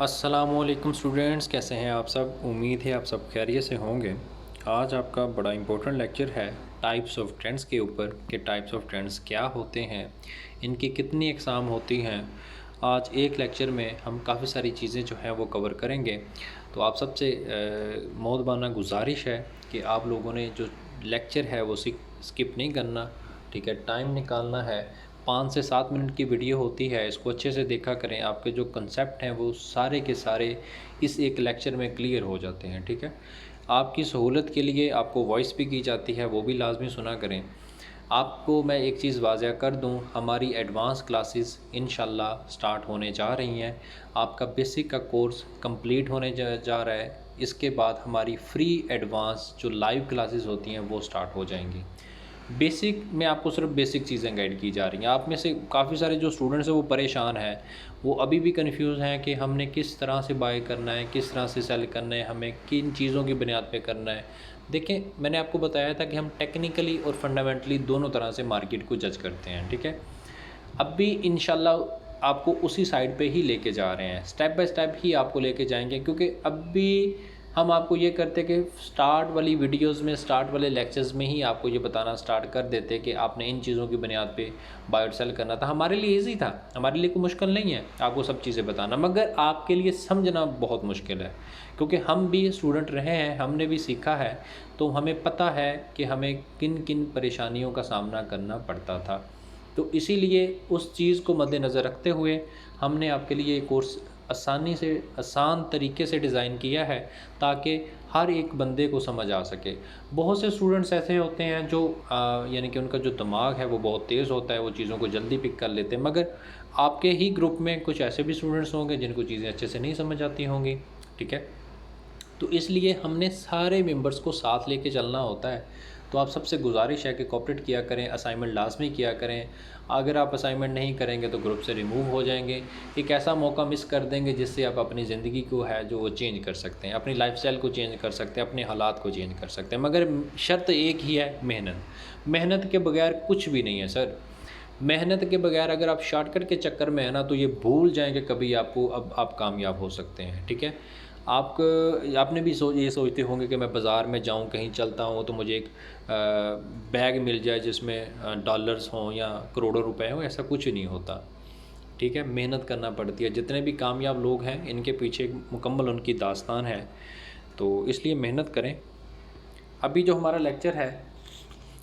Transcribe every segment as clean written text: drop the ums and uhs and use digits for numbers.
अस्सलामुअलैकुम स्टूडेंट्स, कैसे हैं आप सब। उम्मीद है आप सब खैरियत से होंगे। आज आपका बड़ा इम्पोर्टेंट लेक्चर है टाइप्स ऑफ ट्रेंड्स के ऊपर कि टाइप्स ऑफ ट्रेंड्स क्या होते हैं, इनकी कितनी एग्ज़ाम होती हैं। आज एक लेक्चर में हम काफ़ी सारी चीज़ें जो हैं वो कवर करेंगे। तो आप सबसे मौदबाना गुजारिश है कि आप लोगों ने जो लेक्चर है वो स्किप नहीं करना, ठीक है। टाइम निकालना है, 5 से 7 मिनट की वीडियो होती है, इसको अच्छे से देखा करें। आपके जो कंसेप्ट हैं वो सारे के सारे इस एक लेक्चर में क्लियर हो जाते हैं, ठीक है। आपकी सहूलत के लिए आपको वॉइस भी की जाती है, वो भी लाजमी सुना करें। आपको मैं एक चीज़ वाज़ह कर दूं, हमारी एडवांस क्लासेस इंशाल्लाह स्टार्ट होने जा रही हैं। आपका बेसिक का कोर्स कंप्लीट होने जा रहा है। इसके बाद हमारी फ्री एडवांस जो लाइव क्लासेस होती हैं वो स्टार्ट हो जाएंगी। बेसिक में आपको सिर्फ बेसिक चीज़ें गाइड की जा रही हैं। आप में से काफ़ी सारे जो स्टूडेंट्स हैं वो परेशान हैं, वो अभी भी कंफ्यूज हैं कि हमने किस तरह से बाय करना है, किस तरह से सेल करना है, हमें किन चीज़ों की बुनियाद पे करना है। देखें, मैंने आपको बताया था कि हम टेक्निकली और फंडामेंटली दोनों तरह से मार्केट को जज करते हैं, ठीक है। अब भी इंशाल्लाह आपको उसी साइड पे ही लेके जा रहे हैं, स्टेप बाय स्टेप ही आपको लेके जाएंगे, क्योंकि अब भी हम आपको ये करते कि स्टार्ट वाली वीडियोस में, स्टार्ट वाले लेक्चर्स में ही आपको ये बताना स्टार्ट कर देते कि आपने इन चीज़ों की बुनियाद पे बाय और सेल करना था। हमारे लिए ईजी था, हमारे लिए कोई मुश्किल नहीं है आपको सब चीज़ें बताना, मगर आपके लिए समझना बहुत मुश्किल है, क्योंकि हम भी स्टूडेंट रहे हैं, हमने भी सीखा है, तो हमें पता है कि हमें किन किन परेशानियों का सामना करना पड़ता था। तो इसीलिए उस चीज़ को मद्देनज़र रखते हुए हमने आपके लिए ये कोर्स आसानी से, आसान तरीके से डिज़ाइन किया है, ताकि हर एक बंदे को समझ आ सके। बहुत से स्टूडेंट्स ऐसे होते हैं जो यानी कि उनका जो दिमाग है वो बहुत तेज़ होता है, वो चीज़ों को जल्दी पिक कर लेते हैं, मगर आपके ही ग्रुप में कुछ ऐसे भी स्टूडेंट्स होंगे जिनको चीज़ें अच्छे से नहीं समझ आती होंगी, ठीक है। तो इसलिए हमने सारे मेंबर्स को साथ लेके चलना होता है। तो आप सबसे गुजारिश है कि कोऑपरेट किया करें, असाइनमेंट लाजमी किया करें। अगर आप असाइनमेंट नहीं करेंगे तो ग्रुप से रिमूव हो जाएंगे। एक ऐसा मौका मिस कर देंगे जिससे आप अपनी ज़िंदगी को है जो वो चेंज कर सकते हैं, अपनी लाइफस्टाइल को चेंज कर सकते हैं, अपने हालात को चेंज कर सकते हैं, मगर शर्त एक ही है, मेहनत। मेहनत के बगैर कुछ भी नहीं है सर। मेहनत के बगैर अगर आप शॉर्टकट के चक्कर में है ना, तो ये भूल जाएँ कि कभी आपको अब आप कामयाब हो सकते हैं, ठीक है। आपने भी ये सोचते होंगे कि मैं बाज़ार में जाऊँ, कहीं चलता हूँ तो मुझे एक बैग मिल जाए जिसमें डॉलर्स हों या करोड़ों रुपए हों, ऐसा कुछ नहीं होता, ठीक है। मेहनत करना पड़ती है। जितने भी कामयाब लोग हैं इनके पीछे एक मुकम्मल उनकी दास्तान है, तो इसलिए मेहनत करें। अभी जो हमारा लेक्चर है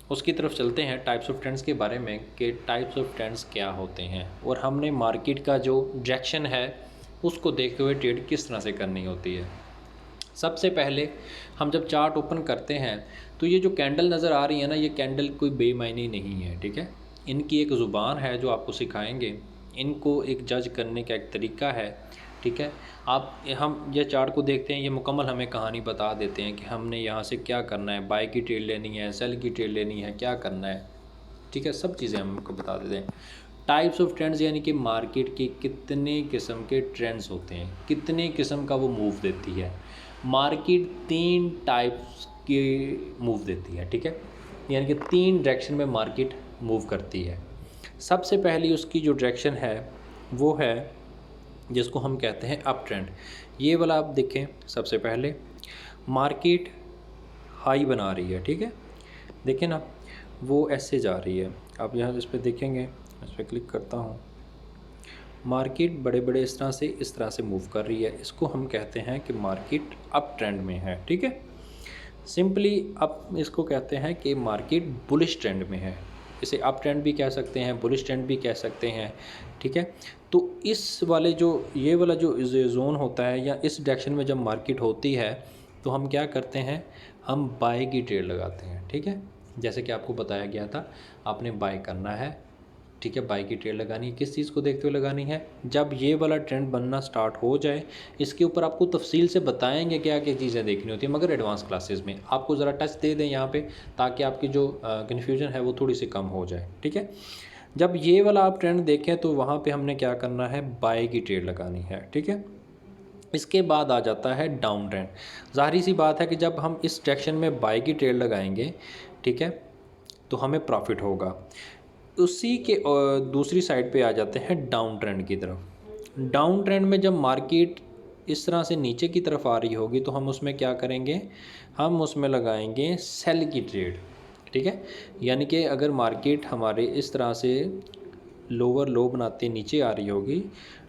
उसकी तरफ चलते हैं, टाइप्स ऑफ ट्रेंड्स के बारे में कि टाइप्स ऑफ ट्रेंड्स क्या होते हैं, और हमने मार्केट का जो डायरेक्शन है उसको देखते हुए ट्रेड किस तरह से करनी होती है। सबसे पहले हम जब चार्ट ओपन करते हैं तो ये जो कैंडल नज़र आ रही है ना, ये कैंडल कोई बेमायनी नहीं है, ठीक है। इनकी एक ज़ुबान है जो आपको सिखाएंगे, इनको एक जज करने का एक तरीका है, ठीक है। हम ये चार्ट को देखते हैं, ये मुकम्मल हमें कहानी बता देते हैं कि हमने यहाँ से क्या करना है, बाय की ट्रेड लेनी है, सेल की ट्रेड लेनी है, क्या करना है, ठीक है। सब चीज़ें हमको बता देते हैं। टाइप्स ऑफ ट्रेंड्स यानी कि मार्केट के कितने किस्म के ट्रेंड्स होते हैं, कितने किस्म का वो मूव देती है। मार्केट 3 टाइप्स के मूव देती है, ठीक है। यानी कि 3 डायरेक्शन में मार्केट मूव करती है। सबसे पहली उसकी जो डायरेक्शन है वो है जिसको हम कहते हैं अप ट्रेंड। ये वाला आप देखें, सबसे पहले मार्केट हाई बना रही है, ठीक है। देखें ना, वो ऐसे जा रही है। आप यहाँ इस पर देखेंगे, इस पर क्लिक करता हूँ, मार्केट बड़े बड़े इस तरह से मूव कर रही है। इसको हम कहते हैं कि मार्केट अप ट्रेंड में है, ठीक है। सिंपली अब इसको कहते हैं कि मार्केट बुलिश ट्रेंड में है। इसे अप ट्रेंड भी कह सकते हैं, बुलिश ट्रेंड भी कह सकते हैं, ठीक है। तो इस वाले जो ये वाला जो जोन होता है या इस डायरेक्शन में जब मार्केट होती है तो हम क्या करते हैं, हम बाय की ट्रेड लगाते हैं, ठीक है। जैसे कि आपको बताया गया था, आपने बाय करना है, ठीक है। बाय की ट्रेड लगानी है, किस चीज़ को देखते हुए लगानी है, जब ये वाला ट्रेंड बनना स्टार्ट हो जाए। इसके ऊपर आपको तफसील से बताएंगे क्या क्या चीज़ें देखनी होती है, मगर एडवांस क्लासेस में आपको ज़रा टच दे दें यहाँ पे, ताकि आपकी जो कन्फ्यूजन है वो थोड़ी सी कम हो जाए, ठीक है। जब ये वाला आप ट्रेंड देखें तो वहाँ पे हमने क्या करना है, बाय की ट्रेड लगानी है, ठीक है। इसके बाद आ जाता है डाउन ट्रेंड। ज़ाहिर सी बात है कि जब हम इस डायरेक्शन में बाय की ट्रेड लगाएंगे, ठीक है, तो हमें प्रॉफिट होगा। उसी के दूसरी साइड पे आ जाते हैं डाउन ट्रेंड की तरफ। डाउन ट्रेंड में जब मार्केट इस तरह से नीचे की तरफ आ रही होगी तो हम उसमें क्या करेंगे, हम उसमें लगाएंगे सेल की ट्रेड। ठीक है, यानी कि अगर मार्केट हमारे इस तरह से लोअर लो बनाते नीचे आ रही होगी,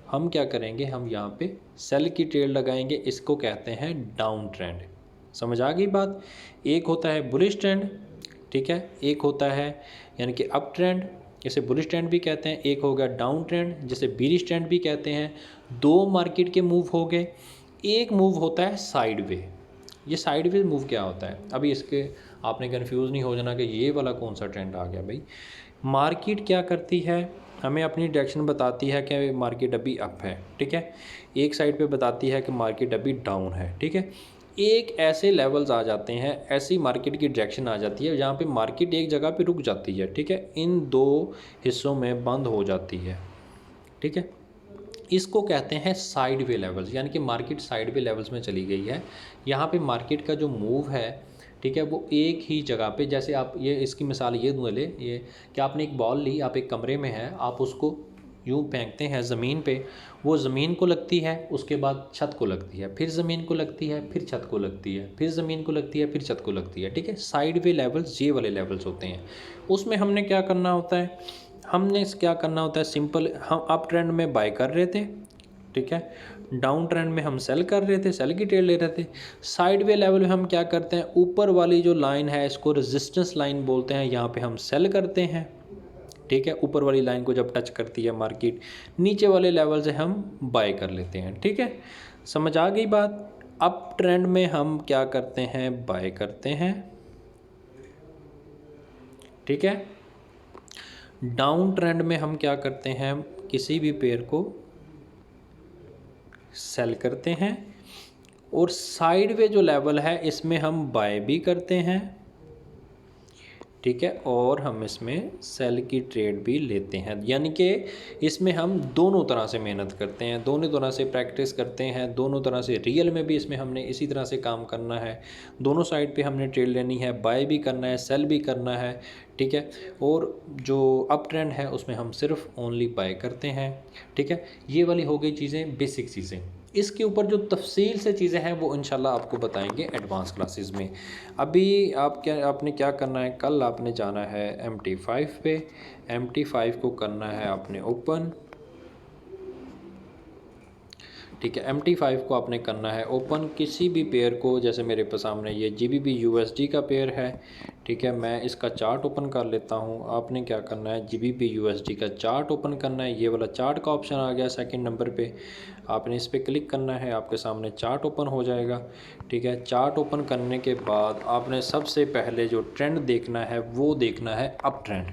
हम क्या करेंगे, हम यहाँ पे सेल की ट्रेड लगाएंगे। इसको कहते हैं डाउन ट्रेंड। समझ आ गई बात। एक होता है बुलिश ट्रेंड, ठीक है, एक होता है यानी कि अप ट्रेंड, जिसे बुलिश ट्रेंड भी कहते हैं। एक हो गया डाउन ट्रेंड, जिसे बीरिश ट्रेंड भी कहते हैं। दो मार्केट के मूव हो गए। एक मूव होता है साइडवे। ये साइडवे मूव क्या होता है, अभी इसके आपने कंफ्यूज नहीं हो जाना कि ये वाला कौन सा ट्रेंड आ गया। भाई मार्केट क्या करती है, हमें अपनी डायरेक्शन बताती है कि मार्केट अभी अप है, ठीक है। एक साइड पे बताती है कि मार्केट अभी डाउन है, ठीक है। एक ऐसे लेवल्स आ जाते हैं, ऐसी मार्केट की डायरेक्शन आ जाती है जहाँ पे मार्केट एक जगह पे रुक जाती है, ठीक है, इन दो हिस्सों में बंद हो जाती है, ठीक है। इसको कहते हैं साइडवे लेवल्स, यानी कि मार्केट साइडवे लेवल्स में चली गई है। यहाँ पे मार्केट का जो मूव है, ठीक है, वो एक ही जगह पे, जैसे आप ये इसकी मिसाल ये दूँ ले, ये कि आपने एक बॉल ली, आप एक कमरे में हैं, आप उसको यूँ फेंकते हैं ज़मीन पे, वो ज़मीन को लगती है, उसके बाद छत को लगती है, फिर ज़मीन को लगती है, फिर छत को लगती है, फिर ज़मीन को लगती है, फिर छत को लगती है, ठीक है। साइडवे लेवल्स ये वाले लेवल्स होते हैं। उसमें हमने क्या करना होता है, हमने क्या करना होता है, सिंपल, हम अप ट्रेंड में बाय कर रहे थे, ठीक है, डाउन ट्रेंड में हम सेल कर रहे थे, सेल की ट्रेड ले रहे थे। साइडवे लेवल में हम क्या करते हैं, ऊपर वाली जो लाइन है इसको रेजिस्टेंस लाइन बोलते हैं, यहाँ पे हम सेल करते हैं, ठीक है। ऊपर वाली लाइन को जब टच करती है मार्केट, नीचे वाले लेवल से हम बाय कर लेते हैं, ठीक है। समझ आ गई बात। अप ट्रेंड में हम क्या करते हैं, बाय करते हैं, ठीक है। डाउन ट्रेंड में हम क्या करते हैं, किसी भी पेयर को सेल करते हैं। और साइडवे जो लेवल है इसमें हम बाय भी करते हैं, ठीक है, और हम इसमें सेल की ट्रेड भी लेते हैं। यानी कि इसमें हम दोनों तरह से मेहनत करते हैं, दोनों तरह से प्रैक्टिस करते हैं, दोनों तरह से रियल में भी इसमें हमने इसी तरह से काम करना है। दोनों साइड पे हमने ट्रेड लेनी है, बाय भी करना है, सेल भी करना है, ठीक है। और जो अप ट्रेंड है उसमें हम सिर्फ ओनली बाय करते हैं, ठीक है। ये वाली हो गई चीज़ें, बेसिक चीज़ें। इसके ऊपर जो तफसील से चीज़ें हैं वो इंशाल्लाह आपको बताएंगे एडवांस क्लासेस में। अभी आपने क्या करना है, कल आपने जाना है MT5 पे, MT5 को करना है आपने ओपन, ठीक है। MT5 को आपने करना है ओपन। किसी भी पेयर को, जैसे मेरे पास सामने ये GBP USD का पेयर है, ठीक है, मैं इसका चार्ट ओपन कर लेता हूँ। आपने क्या करना है, GBP USD का चार्ट ओपन करना है। ये वाला चार्ट का ऑप्शन आ गया सेकंड नंबर पे, आपने इस पर क्लिक करना है, आपके सामने चार्ट ओपन हो जाएगा, ठीक है। चार्ट ओपन करने के बाद आपने सबसे पहले जो ट्रेंड देखना है वो देखना है अप ट्रेंड।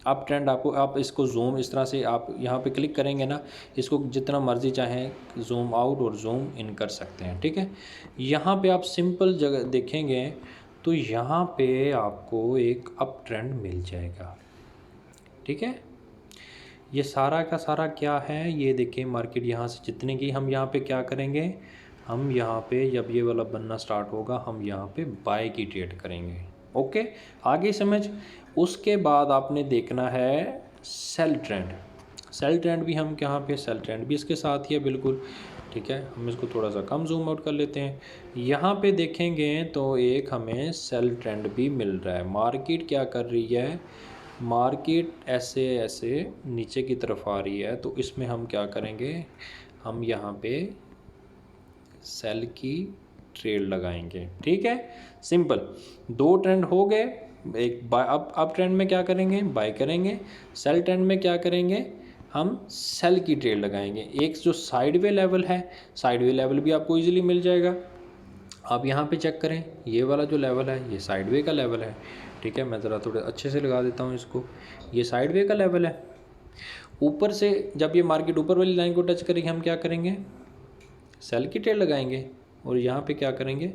अप ट्रेंड आपको, आप इसको जूम इस तरह से आप यहाँ पे क्लिक करेंगे ना, इसको जितना मर्जी चाहें जूम आउट और जूम इन कर सकते हैं, ठीक है। यहाँ पे आप सिंपल जगह देखेंगे तो यहाँ पे आपको एक अप ट्रेंड मिल जाएगा, ठीक है। ये सारा का सारा क्या है, ये देखिए मार्केट यहाँ से जितने की, हम यहाँ पे क्या करेंगे, हम यहाँ पे जब ये वाला बनना स्टार्ट होगा हम यहाँ पे बाय की ट्रेड करेंगे, ओके। आगे समझ। उसके बाद आपने देखना है सेल ट्रेंड। सेल ट्रेंड भी हम यहाँ पे, सेल ट्रेंड भी इसके साथ ही है बिल्कुल, ठीक है। हम इसको थोड़ा सा कम जूम आउट कर लेते हैं। यहाँ पे देखेंगे तो एक हमें सेल ट्रेंड भी मिल रहा है। मार्केट क्या कर रही है, मार्केट ऐसे ऐसे नीचे की तरफ आ रही है, तो इसमें हम क्या करेंगे, हम यहाँ पे सेल की ट्रेड लगाएंगे, ठीक है। सिंपल, दो ट्रेंड हो गए। एक बाय, अप ट्रेंड में क्या करेंगे, बाय करेंगे। सेल ट्रेंड में क्या करेंगे, हम सेल की ट्रेड लगाएंगे। एक जो साइडवे लेवल है, साइडवे लेवल भी आपको इजीली मिल जाएगा। आप यहाँ पे चेक करें, ये वाला जो लेवल है ये साइडवे का लेवल है, ठीक है। मैं ज़रा थोड़े अच्छे से लगा देता हूँ इसको, ये साइडवे का लेवल है। ऊपर से जब ये मार्केट ऊपर वाली लाइन को टच करेगी हम क्या करेंगे, सेल की ट्रेड लगाएंगे। और यहाँ पे क्या करेंगे,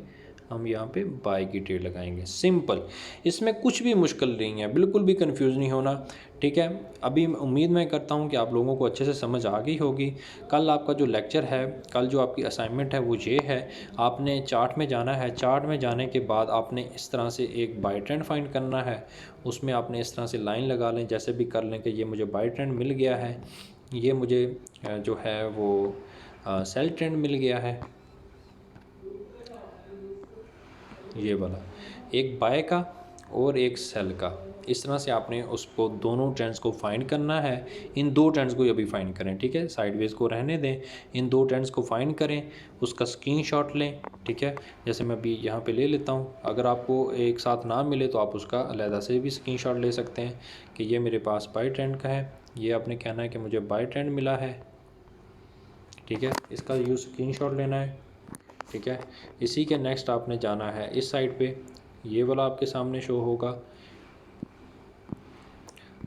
हम यहाँ पे बाय की ट्रेड लगाएंगे। सिंपल, इसमें कुछ भी मुश्किल नहीं है, बिल्कुल भी कंफ्यूज नहीं होना, ठीक है। अभी उम्मीद मैं करता हूँ कि आप लोगों को अच्छे से समझ आ गई होगी। कल आपका जो लेक्चर है, कल जो आपकी असाइनमेंट है वो ये है, आपने चार्ट में जाना है। चार्ट में जाने के बाद आपने इस तरह से एक बाय ट्रेंड फाइंड करना है, उसमें आपने इस तरह से लाइन लगा लें, जैसे भी कर लें कि ये मुझे बाय ट्रेंड मिल गया है, ये मुझे जो है वो सेल ट्रेंड मिल गया है, ये वाला, एक बाय का और एक सेल का। इस तरह से आपने उसको दोनों ट्रेंड्स को फाइंड करना है। इन दो ट्रेंड्स को अभी फाइंड करें, ठीक है, साइडवेज को रहने दें, इन दो ट्रेंड्स को फाइंड करें, उसका स्क्रीनशॉट लें, ठीक है। जैसे मैं अभी यहाँ पे ले लेता हूँ, अगर आपको एक साथ ना मिले तो आप उसका अलहदा से भी स्क्रीनशॉट ले सकते हैं कि ये मेरे पास बाय ट्रेंड का है, ये आपने कहना है कि मुझे बाय ट्रेंड मिला है, ठीक है, इसका यूज़ स्क्रीनशॉट लेना है, ठीक है। इसी के नेक्स्ट आपने जाना है इस साइड पे, ये वाला आपके सामने शो होगा,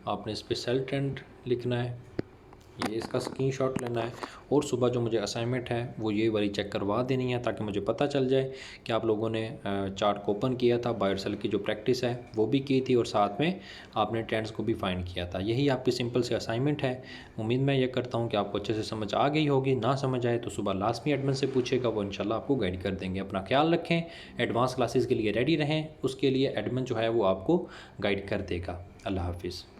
आपने इस पे सेल ट्रेंड लिखना है, ये इसका स्क्रीनशॉट लेना है, और सुबह जो मुझे असाइनमेंट है वो ये वाली चेक करवा देनी है, ताकि मुझे पता चल जाए कि आप लोगों ने चार्ट को ओपन किया था, बाय और सेल की जो प्रैक्टिस है वो भी की थी, और साथ में आपने ट्रेंड्स को भी फाइंड किया था। यही आपकी सिंपल से असाइनमेंट है। उम्मीद मैं ये करता हूँ कि आपको अच्छे से समझ आ गई होगी। ना समझ आए तो सुबह लास्ट में एडमिन से पूछेगा, वो इंशाल्लाह आपको गाइड कर देंगे। अपना ख्याल रखें, एडवांस क्लासेस के लिए रेडी रहें, उसके लिए एडमिन जो है वो आपको गाइड कर देगा। अल्लाह हाफिज़।